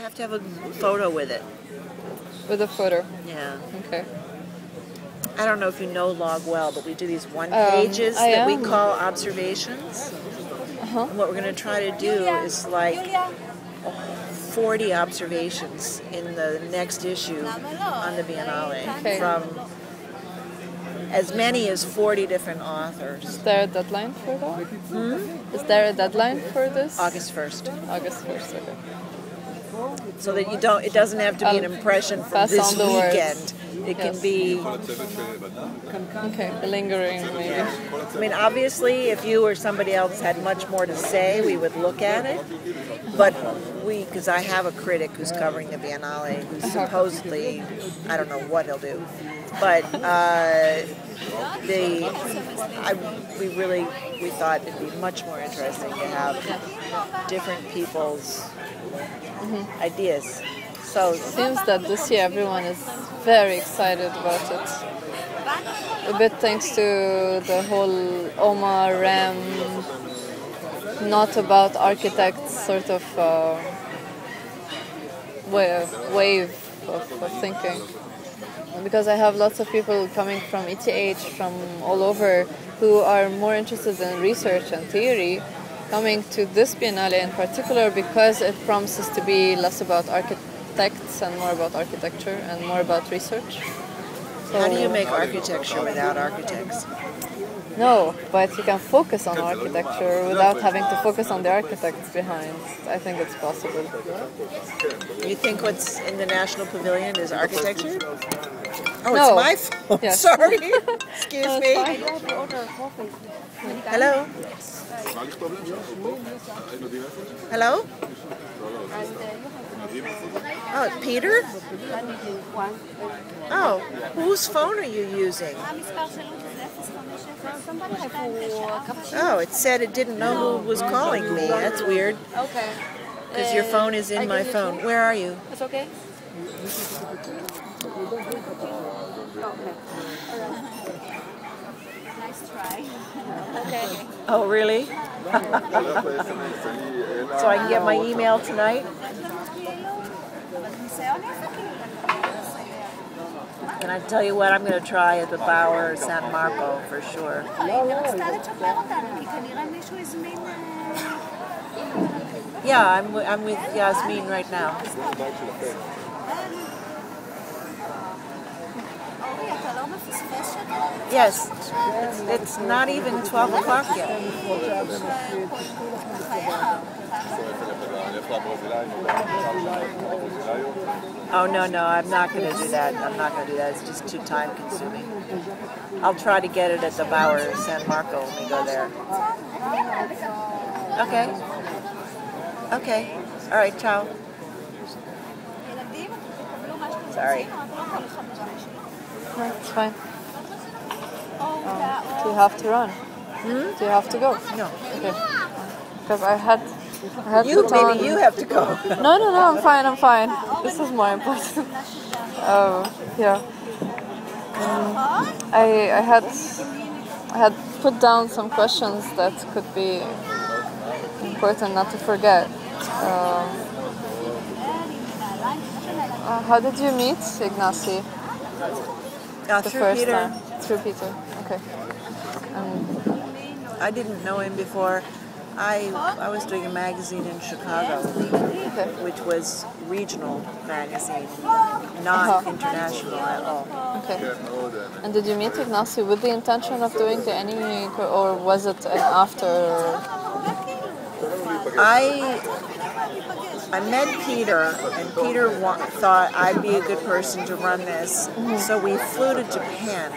have to have a photo with it. With a photo. Yeah. Okay. I don't know if you know log well, but we do these one pages that we call observations. And what we're going to try to do is like 40 observations in the next issue on the Biennale from as many as 40 different authors. Is there a deadline for that? Is there a deadline for this? August 1st. August 1st, okay. So that it doesn't have to be an impression from this weekend. It can be lingering maybe. Yeah. I mean, obviously, if you or somebody else had much more to say, we would look at it. But because I have a critic who's covering the Biennale, who's supposedly, I don't know what he'll do, but we thought it'd be much more interesting to have different people's ideas. So it seems that this year everyone is very excited about it. A bit thanks to the whole Omar Rem, not about architects sort of wave of thinking. Because I have lots of people coming from ETH, from all over, who are more interested in research and theory, coming to this Biennale in particular because it promises to be less about architects and more about architecture and more about research. So, how do you make architecture without architects? No, but you can focus on architecture without having to focus on the architects behind. I think it's possible. You think what's in the National Pavilion is architecture? Oh, No. it's my phone. Yes. Sorry. Excuse me. Hello? Hello? Oh, Peter? Oh, whose phone are you using? Oh, it said it didn't know who was calling me. That's weird. Okay. Because your phone is in my phone. Where are you? It's okay? Nice try. Okay. Oh, really? So I can get my email tonight? And I tell you what, I'm going to try at the Bower San Marco for sure. Yeah, I'm with Yasmin right now. Yes, it's not even 12 o'clock yet. Oh, no, I'm not going to do that. I'm not going to do that. It's just too time consuming. I'll try to get it at the Bower San Marco when we go there. Okay. All right, ciao. Sorry. No, it's fine. Do you have to run? Do you have to go? No. Okay. Because I had Maybe you have to go. No, I'm fine. This is more important. Yeah. I had put down some questions that could be important not to forget. How did you meet Ignacy? The Through first Peter. time? Through Peter. Okay. I didn't know him before. I was doing a magazine in Chicago, which was regional magazine, not international at all. Okay. And did you meet Ignacy with the intention of doing the anime, or was it an after? I met Peter, and Peter thought I'd be a good person to run this, so we flew to Japan.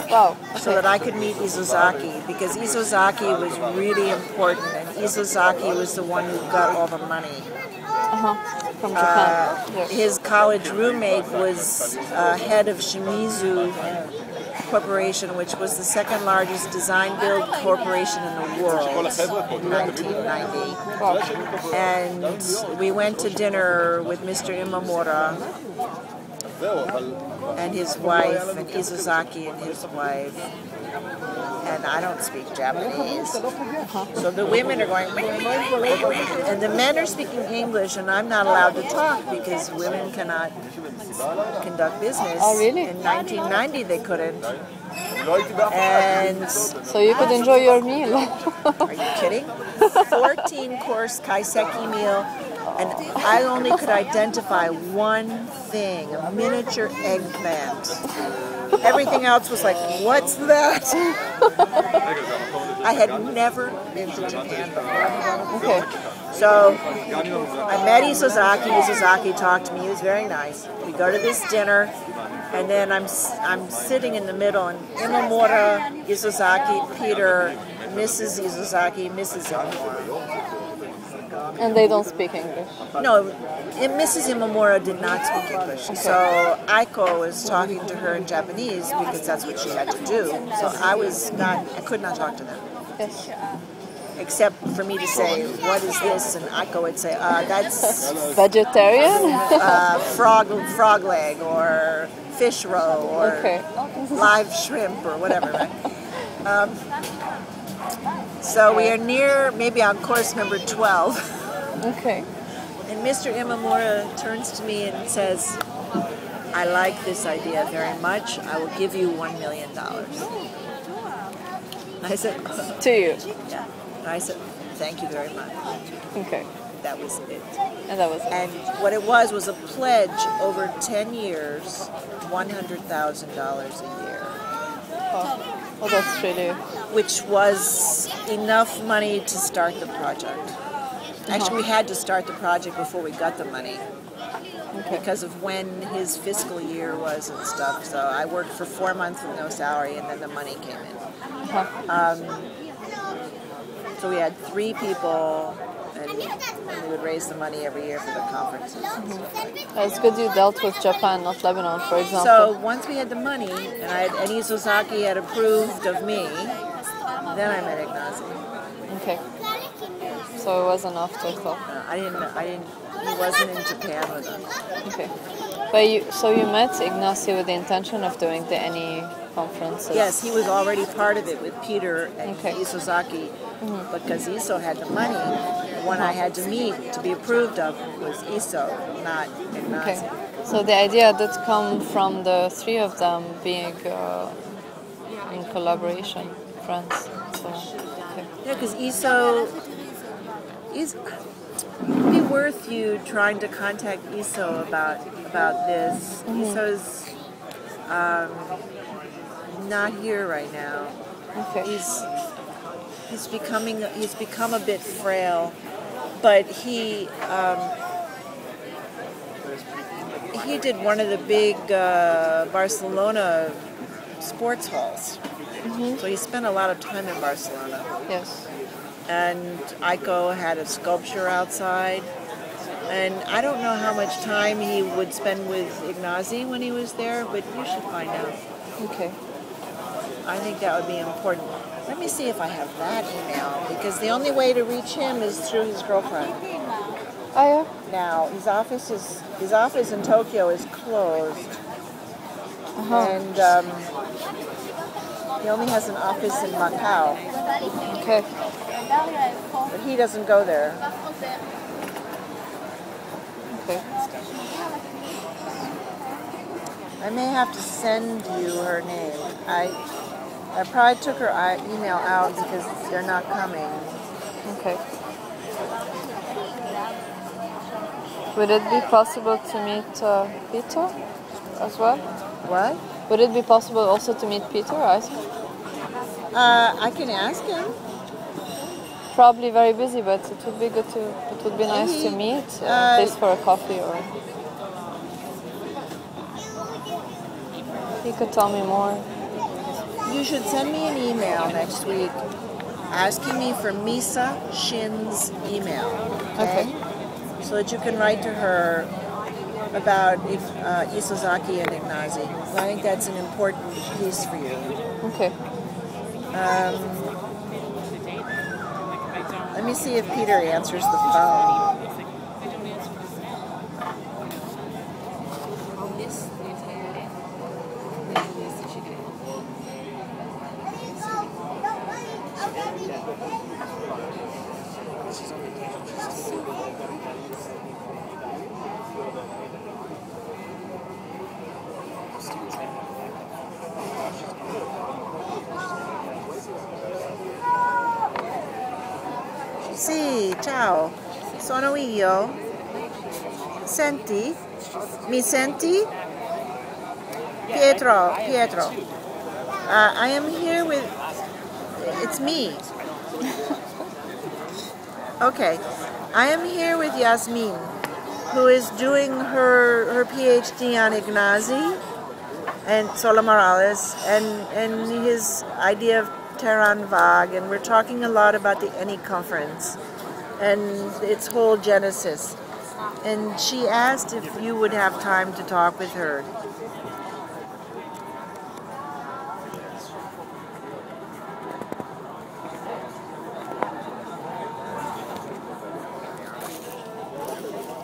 Wow. So that I could meet Isozaki, because Isozaki was really important, and Isozaki was the one who got all the money. From Japan. His college roommate was head of Shimizu Corporation, which was the second largest design build corporation in the world in 1990. Wow. And we went to dinner with Mr. Imamura and his wife, and Isozaki and his wife. and I don't speak Japanese. So the women are going, and the men are speaking English, and I'm not allowed to talk because women cannot conduct business. Oh, really? In 1990, they couldn't. And so you could enjoy your meal. are you kidding? 14-course kaiseki meal, and I only could identify one thing: a miniature eggplant. Everything else was like, what's that? I had never been to Japan before. Okay. So I met Isozaki. Isozaki talked to me. He was very nice. We go to this dinner, and then I'm sitting in the middle, and Imamura, Isozaki, Peter, Mrs. Isozaki, Mrs. Imamura. And they don't speak English? No, Mrs. Imamura did not speak English. Okay. So Aiko was talking to her in Japanese because that's what she had to do. So I could not talk to them. Yes. Except for me to say, what is this? And Aiko would say, that's vegetarian? Frog leg or fish roe or live shrimp or whatever, right? So we are near, maybe on course number 12. Okay. And Mr. Imamura turns to me and says, I like this idea very much. I will give you $1 million. I said, to you? Yeah. And I said, thank you very much. Okay. That was it. And that was it. And what it was a pledge over 10 years, $100,000 a year. Oh, well, that's really... Which was enough money to start the project. Actually, we had to start the project before we got the money. Okay. Because of when his fiscal year was and stuff. So I worked for 4 months with no salary, and then the money came in. So we had 3 people, and we would raise the money every year for the conferences. It's good you dealt with Japan, not Lebanon, for example. So once we had the money, and Isozaki had approved of me, then I met Ignazi. Okay. So it wasn't after thought. He wasn't in Japan with us. Okay. But so you met Ignazi with the intention of doing the NE conferences? Yes, he was already part of it with Peter and Isozaki, because Iso had the money. The one I had to meet to be approved of was Iso, not Ignazi. Okay. So the idea did come from the 3 of them being in collaboration, friends. So, okay. Yeah, because Iso it'd be worth you trying to contact Iso about this. Iso's not here right now. Okay. He's become a bit frail, but he did one of the big Barcelona sports halls. So he spent a lot of time in Barcelona. Yes. And Aiko had a sculpture outside. And I don't know how much time he would spend with Ignazi when he was there, but you should find out. Okay. I think that would be important. Let me see if I have that email, because the only way to reach him is through his girlfriend. Oh, yeah? Now, his office in Tokyo is closed. And he only has an office in Macau. Okay. But he doesn't go there. Okay. I may have to send you her name. I probably took her email out because they're not coming. Okay. Would it be possible to meet Peter as well? What? Would it be possible also to meet Peter, Isaac? I can ask him. Probably very busy, but it would be good to. It would be nice to meet, at least for a coffee, or he could tell me more. You should send me an email next week asking me for Misa Shin's email. Okay. So that you can write to her about Isozaki and Ignazi. I think that's an important piece for you. Okay. Let me see if Peter answers the phone. Sono io. Senti? Mi senti? Pietro. I am here with... It's me. Okay. I am here with Yasmin, who is doing her PhD on Ignazi and Sola Morales and his idea of Terran Vague, and we're talking a lot about the ENI conference and its whole genesis. And she asked if you would have time to talk with her.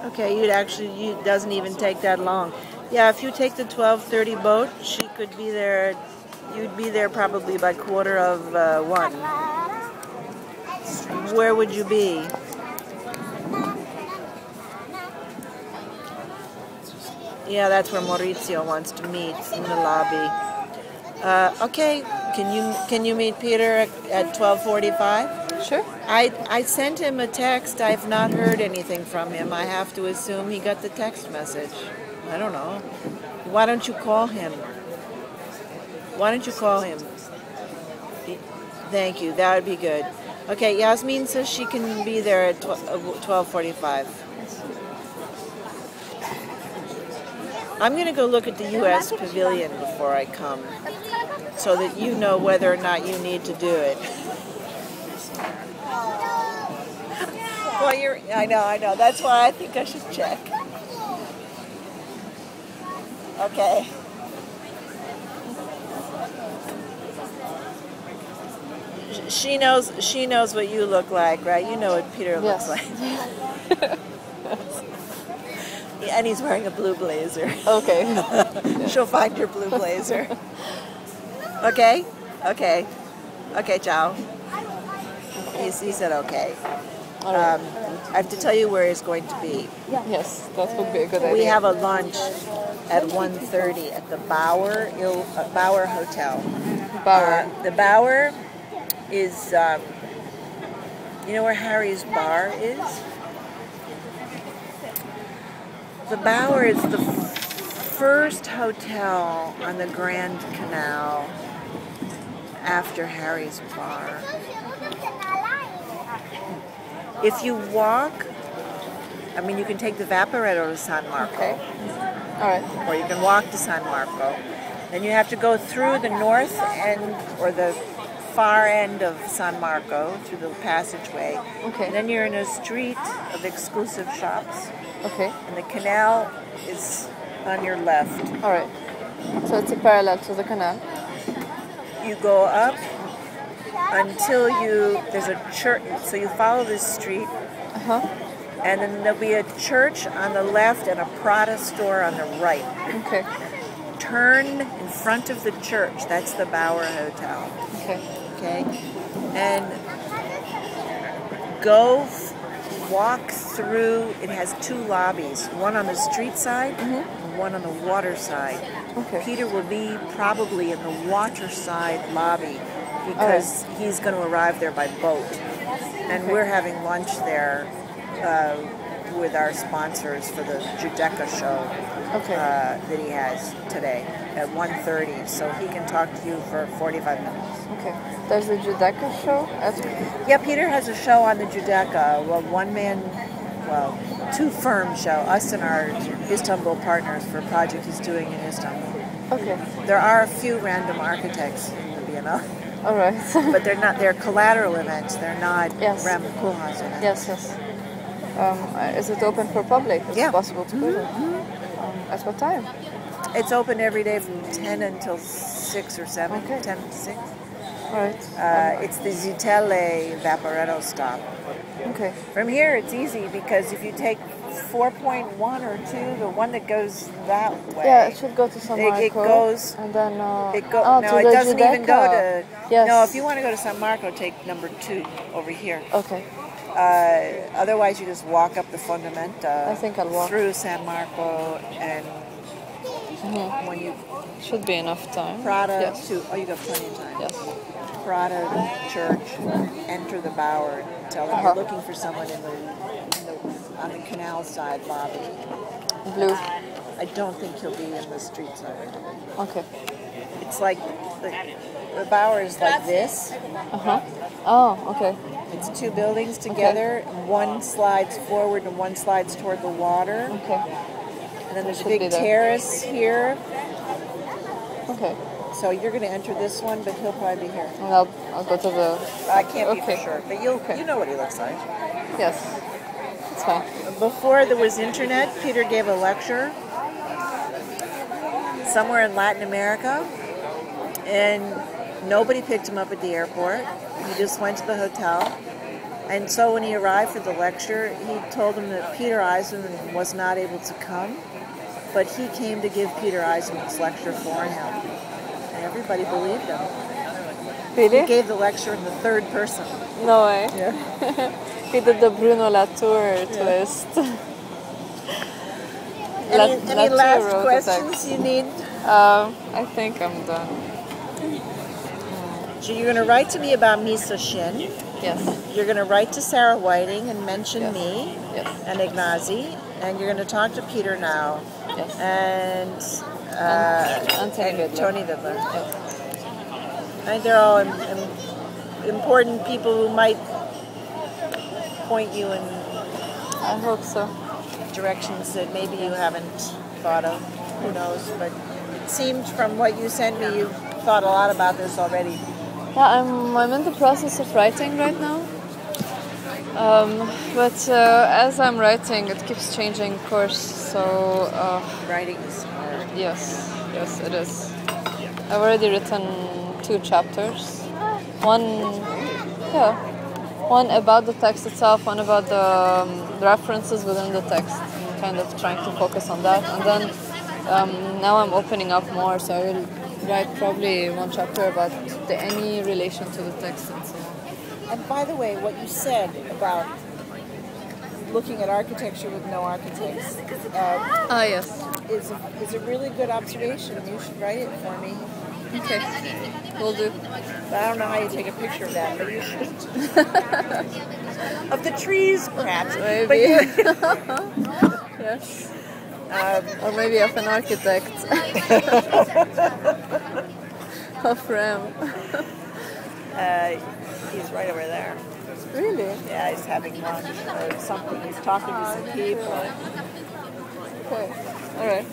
Okay, it doesn't even take that long. Yeah, if you take the 12:30 boat, she could be there. You'd be there probably by 1:15. Where would you be? Yeah, that's where Maurizio wants to meet, in the lobby. Okay, can you meet Peter at 12:45? Sure. I sent him a text. I've not heard anything from him. I have to assume he got the text message. I don't know. Why don't you call him? Thank you. That would be good. Okay, Yasmin says she can be there at 12:45. I'm going to go look at the U.S. Pavilion before I come, so that you know whether or not you need to do it. Well, I know. That's why I think I should check. Okay. She knows what you look like, right? You know what Peter looks like. And he's wearing a blue blazer. Okay. She'll find your blue blazer. Okay? Okay, ciao. He said okay. I have to tell you where he's going to be. Yes, that would be a good idea. We have a lunch at 1:30 at the Bauer Hotel. Bauer. The Bauer is, you know where Harry's Bar is? The Bauer is the first hotel on the Grand Canal after Harry's Bar. If you walk, you can take the Vaporetto to San Marco. Okay. All right. Or you can walk to San Marco. Then you have to go through the north end or the far end of San Marco through the passageway. Okay. And then you're in a street of exclusive shops. Okay. And the canal is on your left. All right. So it's a parallel to the canal. You go up until there's a church. So you follow this street. And then there'll be a church on the left and a Prada store on the right. Okay. Turn in front of the church. That's the Bauer Hotel. Okay. And walk through. It has two lobbies. One on the street side and one on the water side. Okay. Peter will be probably in the water side lobby because he's going to arrive there by boat. And we're having lunch there with our sponsors for the Giudecca show that he has today at 1:30, so he can talk to you for 45 minutes. Okay. There's a Giudecca show? Yeah, Peter has a show on the Giudecca. Well, two firm show, us and our Istanbul partners for a project he's doing in Istanbul. Okay. There are a few random architects in the Biennale. All right. But they're collateral events. They're not Rem Koolhaas events. Yes. Is it open for public? Is it possible to go there? At what time? It's open every day from 10 until 6 or 7. Okay. 10 to 6. All right. It's the Zitelle Vaporetto stop. Okay. From here, it's easy because if you take 4.1 or 2, the one that goes that way. Yeah, it should go to San Marco. It goes. And then. No, it doesn't even go to. Yes. No, if you want to go to San Marco, take number 2 over here. Okay. Otherwise, you just walk up the Fondamenta. I think I'll walk through San Marco, and when you should be enough time. Prada you got plenty of time. Yes. Prada Church, enter the Bauer, tell them you're looking for someone in the on the canal side lobby. Blue. I don't think he'll be in the street side. Okay. It's like the Bower is like this. Oh, okay. It's two buildings together. Okay. One slides forward and one slides toward the water. Okay. And then there's a big terrace here. Okay. So you're going to enter this one, but he'll probably be here. And I'll go to the... I can't be for sure, but you know what he looks like. Yes. It's fine. Before there was internet, Peter gave a lecture somewhere in Latin America, and nobody picked him up at the airport. He just went to the hotel. And so when he arrived for the lecture, he told him that Peter Eisenman was not able to come, but he came to give Peter Eisenman's lecture for him. And everybody believed him. Really? He gave the lecture in the third person. No way. Yeah. He did the Bruno Latour twist. Any last questions you need? I think I'm done. So you're going to write to me about Miso Shin. Yes. You're going to write to Sarah Whiting and mention me and Ignazi. And you're going to talk to Peter now. Yes. And Tony Vidler. Yes. I think they're all important people who might point you in I hope so. directions that maybe you haven't thought of. Who knows? But it seemed from what you sent me, you've thought a lot about this already. Yeah, I'm in the process of writing right now. But as I'm writing, it keeps changing course. So Writing's hard. Yes, it is. I've already written 2 chapters. One about the text itself, one about the references within the text. I'm kind of trying to focus on that. And then now I'm opening up more, so I will write probably 1 chapter about any relation to the text and so on. And by the way, what you said about looking at architecture with no architects yes. is a really good observation. You should write it for me. Okay, will do. But I don't know how you take a picture of that, but you should. Of the trees, perhaps. Maybe. Yes. Or maybe of an architect. Of Rem. He's right over there. Really? Yeah, he's having lunch or something. He's talking to some people. Okay. All right.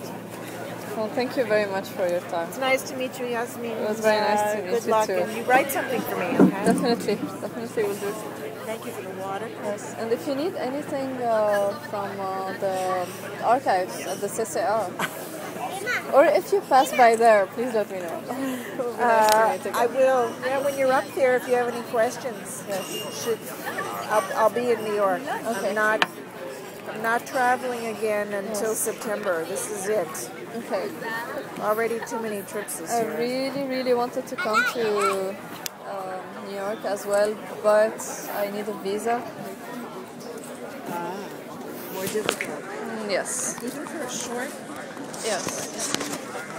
Well, thank you very much for your time. It's nice to meet you, Yasmin. It was very nice to meet you Good luck, too. and you write something for me, okay? Definitely will do. Thank you for the water. Yes, and if you need anything from the archives at the CCR, or if you pass by there, please let me know. I will. Yeah, when you're up there, if you have any questions, I'll be in New York. Okay. I'm not traveling again until September. This is it. Okay. Already too many trips this year. I really, really wanted to come to New York as well, but I need a visa. More difficult. Yes. Even for a short? Yes.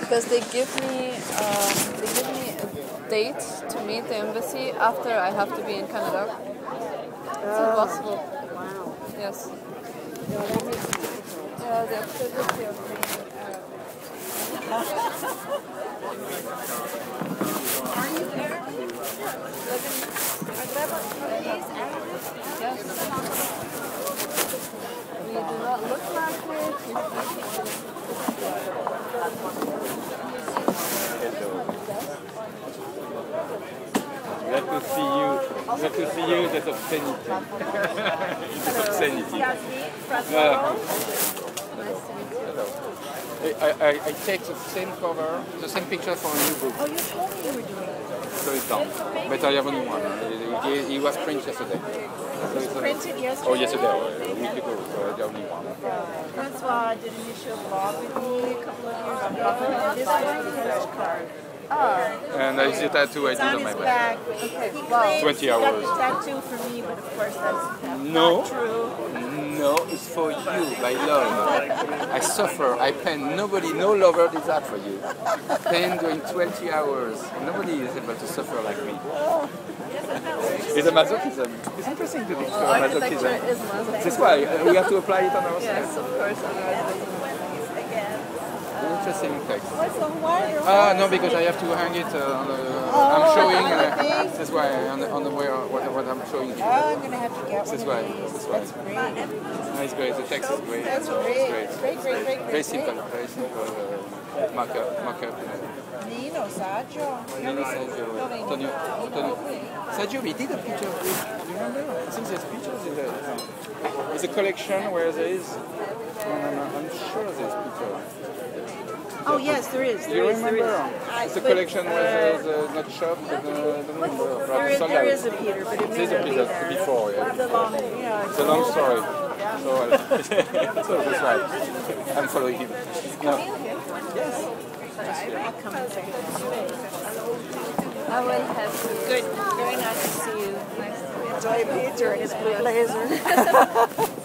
Because they give me a date to meet the embassy after I have to be in Canada. It's impossible. Wow. Yes. No, that makes it difficult. Yeah, the absurdity of being Are you there? Yes. We do not look like it. Glad to see you. That's obscenity. It's obscenity. I take the same cover, the same picture for a new book. Oh, you told me you were doing it. So it's done. But I have only one. He was printed yesterday. It was printed yesterday? Oh, yesterday, a week ago. So I have only one. Francois did an initial blog with me a couple of years ago. This was the first card. And I see a tattoo I did on my back. Okay. He 20 got hours. the tattoo for me, but of course that's No. not true. No. know, is for you, by love. I suffer, I pain. Nobody, no lover did that for you. Pain doing 20 hours. Nobody is able to suffer like me. It's a masochism. It's interesting to discover masochism. Is masochism. That's why we have to apply it on ourselves. Yes, of course. Interesting text. Why? No, because I have to hang it on the. I'm showing. That's why on the way what I'm showing. Oh, I'm gonna have to get That's one why. of these. That's why. That's great. No, it's great. The text is great. That's great. Great. Very simple. Very simple markup. Nino Saggio. Nino Saggio. Antonio. Saggio, we did a picture of it. Do you remember? I think there's pictures in there. It's a collection where there is. I'm sure there's pictures. Oh yes, there is. Do you remember? It's a collection where there's not shop, but there is a Peter, but it may there's a not be Peter there. before, yeah. It's a long story. So that's right. I'm following him. No. Yes. I'll come and say I will have to. good. Very nice to see you. Nice to meet you. Enjoy Peter and his blue blazer.